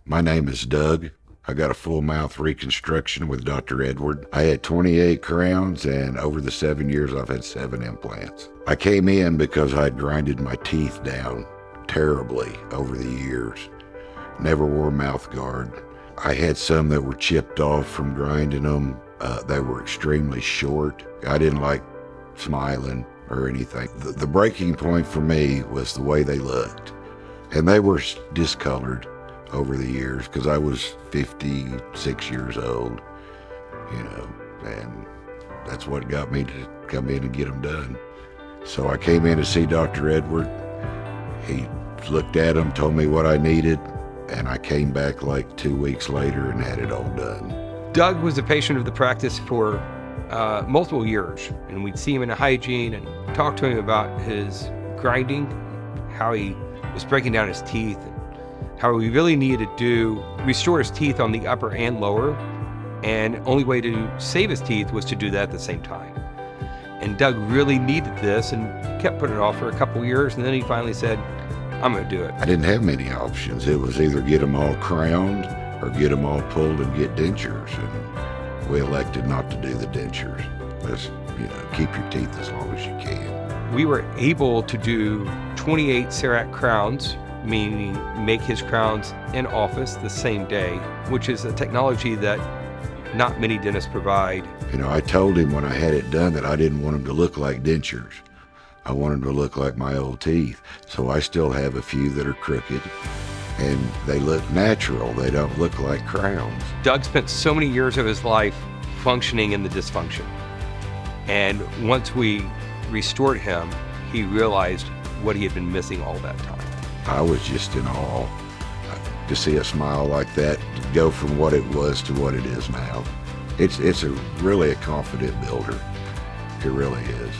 My name is Doug. I got a full mouth reconstruction with Dr. Edward. I had 28 crowns, and over the 7 years, I've had 7 implants. I came in because I'd grinded my teeth down terribly over the years. Never wore a mouth guard. I had some that were chipped off from grinding them. They were extremely short. I didn't like smiling or anything. The breaking point for me was the way they looked. And they were discolored over the years because I was 56 years old, and that's what got me to come in and get them done. So I came in to see Dr. Edward. He looked at them, told me what I needed, and I came back like 2 weeks later and had it all done. Doug was a patient of the practice for multiple years, and we'd see him in a hygiene and talk to him about his grinding, how he was breaking down his teeth, and how we really needed to restore his teeth on the upper and lower, and only way to save his teeth was to do that at the same time. And Doug really needed this and kept putting it off for a couple of years, and then he finally said, I'm going to do it. I didn't have many options. It was either get them all crowned or get them all pulled and get dentures, and we elected not to do the dentures. Let's, keep your teeth as long as you can. We were able to do 28 CEREC crowns, meaning make his crowns in office the same day, which is a technology that not many dentists provide. I told him when I had it done that I didn't want them to look like dentures. I wanted them to look like my old teeth. So I still have a few that are crooked, and they look natural. They don't look like crowns. Doug spent so many years of his life functioning in the dysfunction. And once we restored him, he realized what he had been missing all that time. I was just in awe to see a smile like that go from what it was to what it is now. It's really a confident builder. It really is.